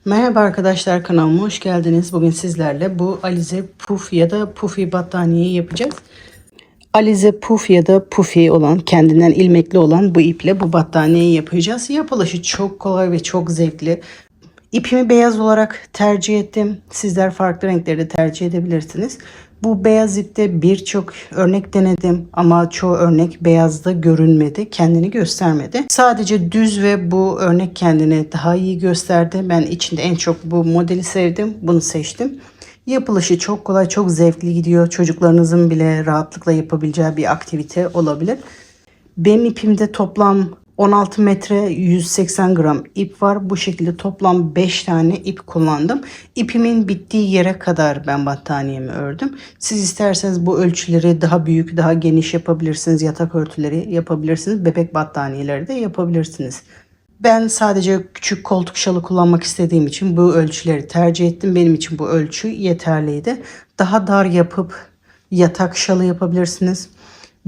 Merhaba arkadaşlar, kanalıma hoş geldiniz. Bugün sizlerle bu Alize Puf ya da Pufi battaniyeyi yapacağız. Alize Puf ya da Pufi olan, kendinden ilmekli olan bu iple bu battaniyeyi yapacağız. Yapılışı çok kolay ve çok zevkli. İpimi beyaz olarak tercih ettim. Sizler farklı renkleri de tercih edebilirsiniz. Bu beyaz ipte birçok örnek denedim ama çoğu örnek beyazda görünmedi, kendini göstermedi. Sadece düz ve bu örnek kendini daha iyi gösterdi. Ben içinde en çok bu modeli sevdim, bunu seçtim. Yapılışı çok kolay, çok zevkli gidiyor. Çocuklarınızın bile rahatlıkla yapabileceği bir aktivite olabilir. Benim ipimde toplam 16 metre 180 gram ip var. Bu şekilde toplam 5 tane ip kullandım. İpimin bittiği yere kadar ben battaniyemi ördüm. Siz isterseniz bu ölçüleri daha büyük, daha geniş yapabilirsiniz. Yatak örtüleri yapabilirsiniz. Bebek battaniyeleri de yapabilirsiniz. Ben sadece küçük koltuk şalı kullanmak istediğim için bu ölçüleri tercih ettim. Benim için bu ölçü yeterliydi. Daha dar yapıp yatak şalı yapabilirsiniz.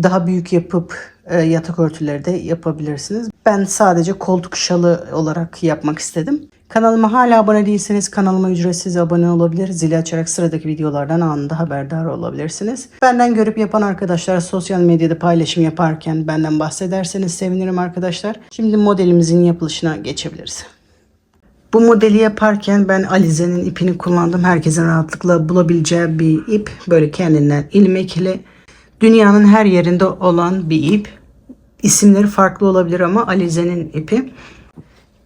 Daha büyük yapıp yatak örtüleri de yapabilirsiniz. Ben sadece koltuk şalı olarak yapmak istedim. Kanalıma hala abone değilseniz kanalıma ücretsiz abone olabilir. Zili açarak sıradaki videolardan anında haberdar olabilirsiniz. Benden görüp yapan arkadaşlar sosyal medyada paylaşım yaparken benden bahsederseniz sevinirim arkadaşlar. Şimdi modelimizin yapılışına geçebiliriz. Bu modeli yaparken ben Alize'nin ipini kullandım. Herkesin rahatlıkla bulabileceği bir ip. Böyle kendinden ilmekli. Dünyanın her yerinde olan bir ip. İsimleri farklı olabilir ama Alize'nin ipi.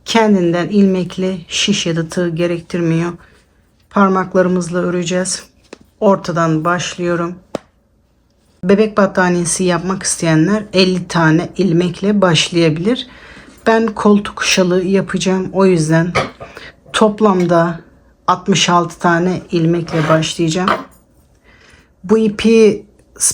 Kendinden ilmekli, şiş ya da tığ gerektirmiyor. Parmaklarımızla öreceğiz. Ortadan başlıyorum. Bebek battaniyesi yapmak isteyenler 50 tane ilmekle başlayabilir. Ben koltuk şalı yapacağım. O yüzden toplamda 66 tane ilmekle başlayacağım. Bu ipi,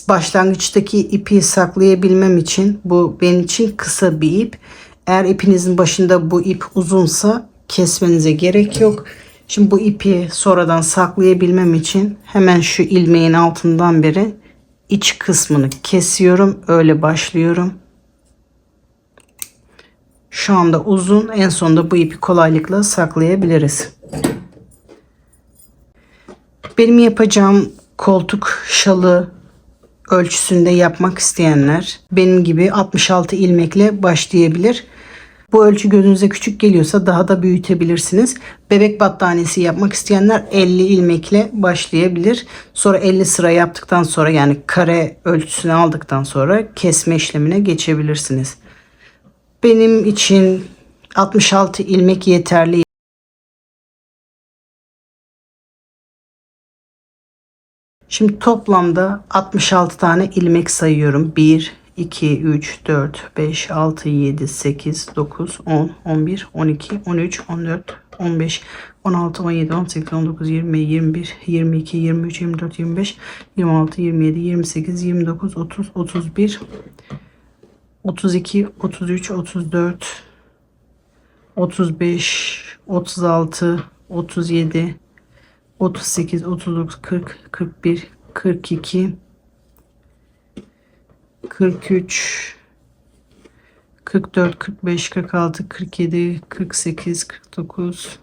başlangıçtaki ipi saklayabilmem için bu benim için kısa bir ip. Eğer ipinizin başında bu ip uzunsa kesmenize gerek yok. Şimdi bu ipi sonradan saklayabilmem için hemen şu ilmeğin altından beri iç kısmını kesiyorum. Öyle başlıyorum. Şu anda uzun. En sonunda bu ipi kolaylıkla saklayabiliriz. Benim yapacağım koltuk şalı ölçüsünde yapmak isteyenler benim gibi 66 ilmekle başlayabilir. Bu ölçü gözünüze küçük geliyorsa daha da büyütebilirsiniz. Bebek battaniyesi yapmak isteyenler 50 ilmekle başlayabilir. Sonra 50 sıra yaptıktan sonra, yani kare ölçüsünü aldıktan sonra kesme işlemine geçebilirsiniz. Benim için 66 ilmek yeterli. Şimdi toplamda 66 tane ilmek sayıyorum. 1, 2, 3, 4, 5, 6, 7, 8, 9, 10, 11, 12, 13, 14, 15, 16, 17, 18, 19, 20, 21, 22, 23, 24, 25, 26, 27, 28, 29, 30, 31, 32, 33, 34, 35, 36, 37, 38, 39, 40, 41, 42, 43, 44, 45, 46, 47, 48, 49,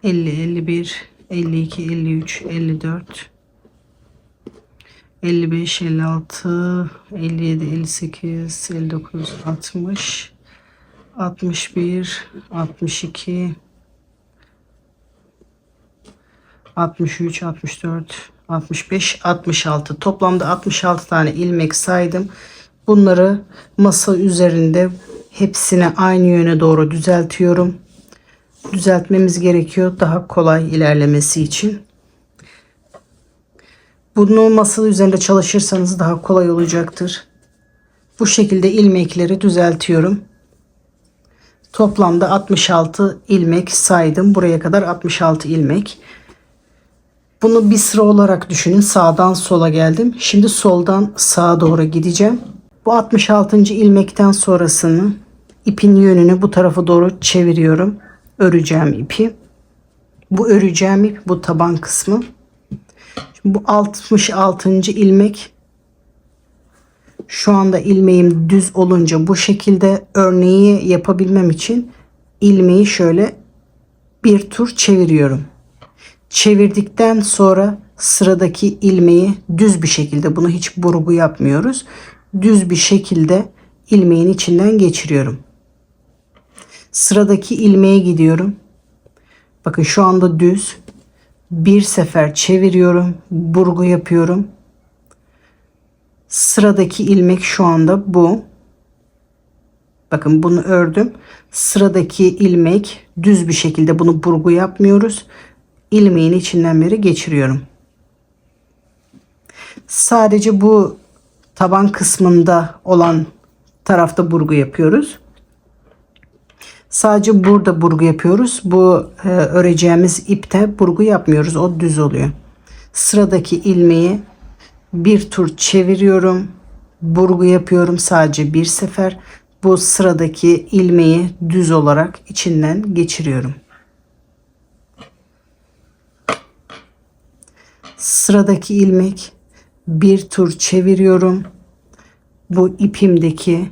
50, 51, 52, 53, 54, 55, 56, 57, 58, 59, 60, 61, 62, 63, 64, 65, 66. Toplamda 66 tane ilmek saydım. Bunları masa üzerinde hepsine aynı yöne doğru düzeltiyorum. Düzeltmemiz gerekiyor daha kolay ilerlemesi için. Bunu masa üzerinde çalışırsanız daha kolay olacaktır. Bu şekilde ilmekleri düzeltiyorum. Toplamda 66 ilmek saydım. Buraya kadar 66 ilmek. Bunu bir sıra olarak düşünün. Sağdan sola geldim. Şimdi soldan sağa doğru gideceğim. Bu 66. ilmekten sonrasını ipin yönünü bu tarafa doğru çeviriyorum. Öreceğim ipi. Bu öreceğim ip bu taban kısmı. Şimdi bu 66. ilmek. Şu anda ilmeğim düz olunca bu şekilde örneği yapabilmem için ilmeği şöyle bir tur çeviriyorum. Çevirdikten sonra sıradaki ilmeği düz bir şekilde, bunu hiç burgu yapmıyoruz, düz bir şekilde ilmeğin içinden geçiriyorum. Sıradaki ilmeğe gidiyorum. Bakın şu anda düz. Bir sefer çeviriyorum, burgu yapıyorum. Sıradaki ilmek şu anda bu. Bakın bunu ördüm. Sıradaki ilmek düz bir şekilde, bunu burgu yapmıyoruz. İlmeğin içinden beri geçiriyorum. Sadece bu taban kısmında olan tarafta burgu yapıyoruz. Sadece burada burgu yapıyoruz. Bu öreceğimiz ipte burgu yapmıyoruz. O düz oluyor. Sıradaki ilmeği bir tur çeviriyorum. Burgu yapıyorum sadece bir sefer. Bu sıradaki ilmeği düz olarak içinden geçiriyorum. Sıradaki ilmek bir tur çeviriyorum. Bu ipimdeki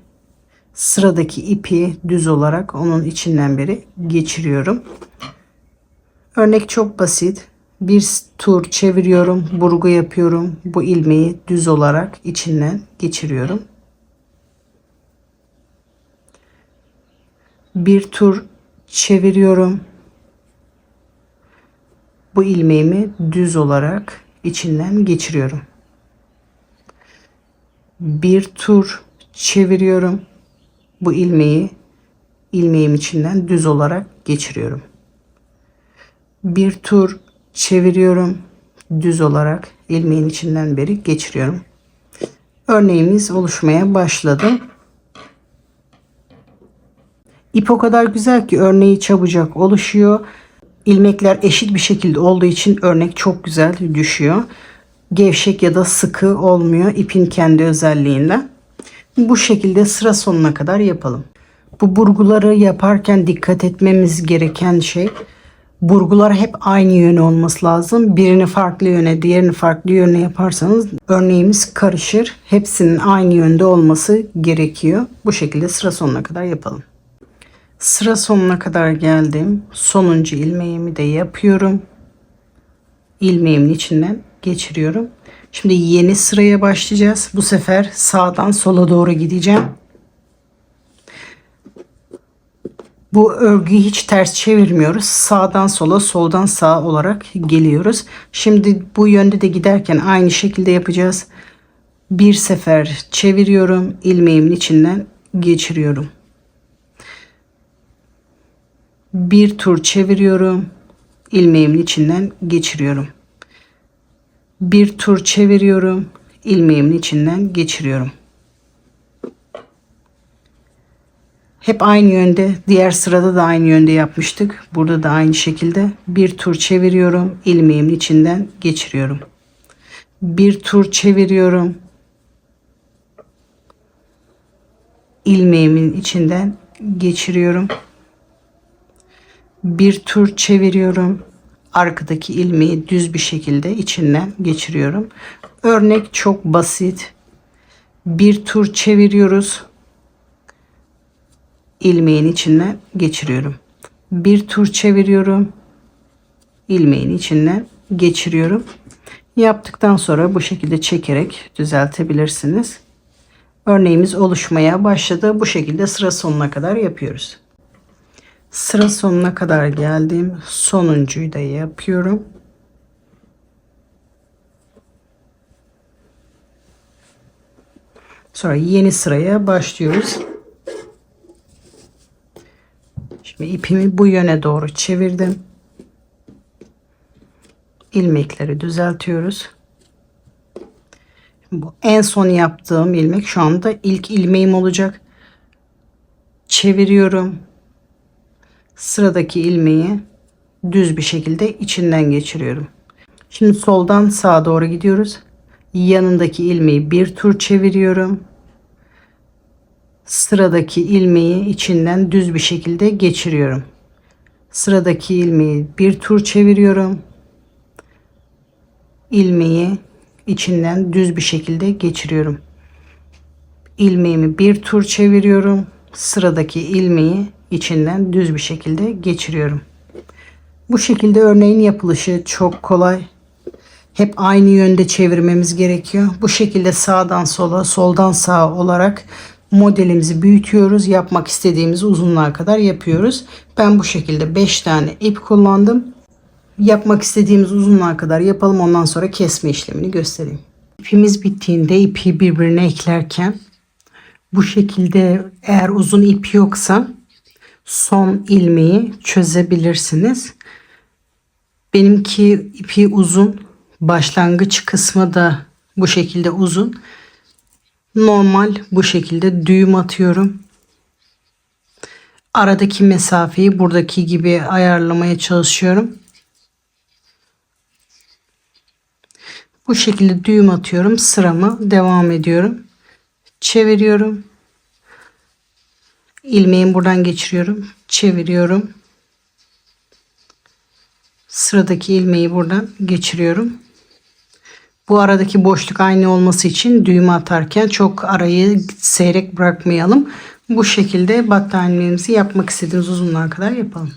sıradaki ipi düz olarak onun içinden beri geçiriyorum. Örnek çok basit. Bir tur çeviriyorum, burgu yapıyorum. Bu ilmeği düz olarak içinden geçiriyorum. Bir tur çeviriyorum. Bu ilmeğimi düz olarak içinden geçiriyorum. Bir tur çeviriyorum. Bu ilmeğim içinden düz olarak geçiriyorum. Bir tur çeviriyorum. Düz olarak ilmeğin içinden beri geçiriyorum. Örneğimiz oluşmaya başladı. İp o kadar güzel ki örneği çabucak oluşuyor. İlmekler eşit bir şekilde olduğu için örnek çok güzel düşüyor. Gevşek ya da sıkı olmuyor ipin kendi özelliğinden. Bu şekilde sıra sonuna kadar yapalım. Bu burguları yaparken dikkat etmemiz gereken şey, burgular hep aynı yöne olması lazım. Birini farklı yöne, diğerini farklı yöne yaparsanız örneğimiz karışır. Hepsinin aynı yönde olması gerekiyor. Bu şekilde sıra sonuna kadar yapalım. Sıra sonuna kadar geldim. Sonuncu ilmeğimi de yapıyorum. İlmeğimin içinden geçiriyorum. Şimdi yeni sıraya başlayacağız. Bu sefer sağdan sola doğru gideceğim. Bu örgüyü hiç ters çevirmiyoruz. Sağdan sola, soldan sağa olarak geliyoruz. Şimdi bu yönde de giderken aynı şekilde yapacağız. Bir sefer çeviriyorum. İlmeğimin içinden geçiriyorum. Bir tur çeviriyorum. İlmeğimin içinden geçiriyorum. Bir tur çeviriyorum. İlmeğimin içinden geçiriyorum. Hep aynı yönde. Diğer sırada da aynı yönde yapmıştık. Burada da aynı şekilde bir tur çeviriyorum. İlmeğimin içinden geçiriyorum. Bir tur çeviriyorum. İlmeğimin içinden geçiriyorum. Bir tur çeviriyorum. Arkadaki ilmeği düz bir şekilde içinden geçiriyorum. Örnek çok basit. Bir tur çeviriyoruz. İlmeğin içinden geçiriyorum. Bir tur çeviriyorum. İlmeğin içinden geçiriyorum. Yaptıktan sonra bu şekilde çekerek düzeltebilirsiniz. Örneğimiz oluşmaya başladı. Bu şekilde sıra sonuna kadar yapıyoruz. Sıra sonuna kadar geldim. Sonuncuyu da yapıyorum. Sonra yeni sıraya başlıyoruz. Şimdi ipimi bu yöne doğru çevirdim. İlmekleri düzeltiyoruz. Bu en son yaptığım ilmek, şu anda ilk ilmeğim olacak. Çeviriyorum. Sıradaki ilmeği düz bir şekilde içinden geçiriyorum. Şimdi soldan sağa doğru gidiyoruz. Yanındaki ilmeği bir tur çeviriyorum. Sıradaki ilmeği içinden düz bir şekilde geçiriyorum. Sıradaki ilmeği bir tur çeviriyorum. İlmeği içinden düz bir şekilde geçiriyorum. İlmeğimi bir tur çeviriyorum. Sıradaki ilmeği içinden düz bir şekilde geçiriyorum. Bu şekilde örneğin yapılışı çok kolay. Hep aynı yönde çevirmemiz gerekiyor. Bu şekilde sağdan sola, soldan sağa olarak modelimizi büyütüyoruz. Yapmak istediğimiz uzunluğa kadar yapıyoruz. Ben bu şekilde 5 tane ip kullandım. Yapmak istediğimiz uzunluğa kadar yapalım. Ondan sonra kesme işlemini göstereyim. İpimiz bittiğinde ipi birbirine eklerken bu şekilde, eğer uzun ip yoksa son ilmeği çözebilirsiniz. Benimki ipi uzun. Başlangıç kısmı da bu şekilde uzun. Normal bu şekilde düğüm atıyorum. Aradaki mesafeyi buradaki gibi ayarlamaya çalışıyorum. Bu şekilde düğüm atıyorum. Sıramı devam ediyorum. Çeviriyorum. İlmeğimi buradan geçiriyorum. Çeviriyorum. Sıradaki ilmeği buradan geçiriyorum. Bu aradaki boşluk aynı olması için düğüm atarken çok arayı seyrek bırakmayalım. Bu şekilde battaniyemizi yapmak istediğimiz uzunluğa kadar yapalım.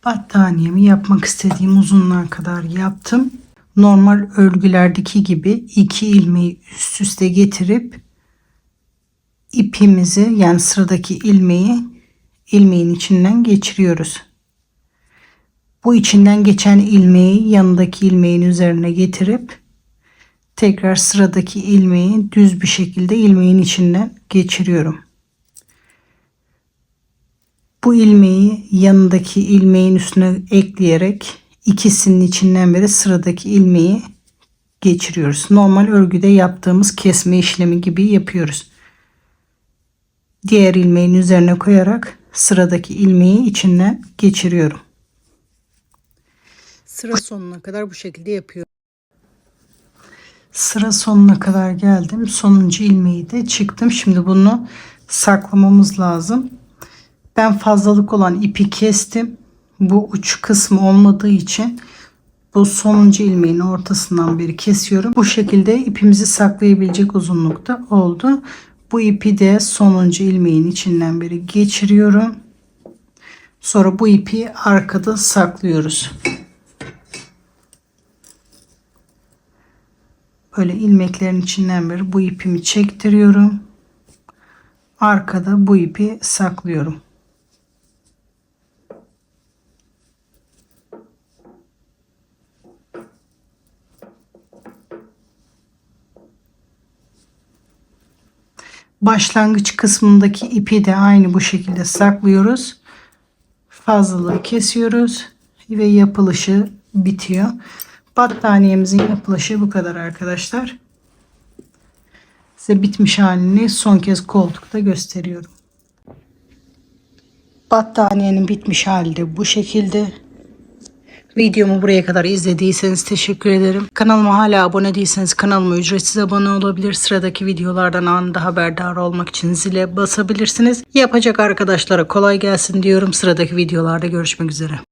Battaniyemi yapmak istediğim uzunluğa kadar yaptım. Normal örgülerdeki gibi 2 ilmeği üst üste getirip ipimizi, yani sıradaki ilmeğin içinden geçiriyoruz. Bu içinden geçen ilmeği yanındaki ilmeğin üzerine getirip tekrar sıradaki ilmeği düz bir şekilde ilmeğin içinden geçiriyorum. Bu ilmeği yanındaki ilmeğin üstüne ekleyerek ikisinin içinden beri sıradaki ilmeği geçiriyoruz. Normal örgüde yaptığımız kesme işlemi gibi yapıyoruz. Diğer ilmeğin üzerine koyarak sıradaki ilmeği içinden geçiriyorum. Sıra sonuna kadar bu şekilde yapıyorum. Sıra sonuna kadar geldim. Sonuncu ilmeği de çıktım. Şimdi bunu saklamamız lazım. Ben fazlalık olan ipi kestim. Bu uç kısmı olmadığı için bu sonuncu ilmeğin ortasından beri kesiyorum. Bu şekilde ipimizi saklayabilecek uzunlukta oldu. Bu ipi de sonuncu ilmeğin içinden beri geçiriyorum. Sonra bu ipi arkada saklıyoruz. Böyle ilmeklerin içinden beri bu ipimi çektiriyorum. Arkada bu ipi saklıyorum. Başlangıç kısmındaki ipi de aynı bu şekilde saklıyoruz. Fazlalığı kesiyoruz ve yapılışı bitiyor. Battaniyemizin yapılışı bu kadar arkadaşlar. Size bitmiş halini son kez koltukta gösteriyorum. Battaniyenin bitmiş hali de bu şekilde. Videomu buraya kadar izlediyseniz teşekkür ederim. Kanalıma hala abone değilseniz kanalıma ücretsiz abone olabilir. Sıradaki videolardan anında haberdar olmak için zile basabilirsiniz. Yapacak arkadaşlara kolay gelsin diyorum. Sıradaki videolarda görüşmek üzere.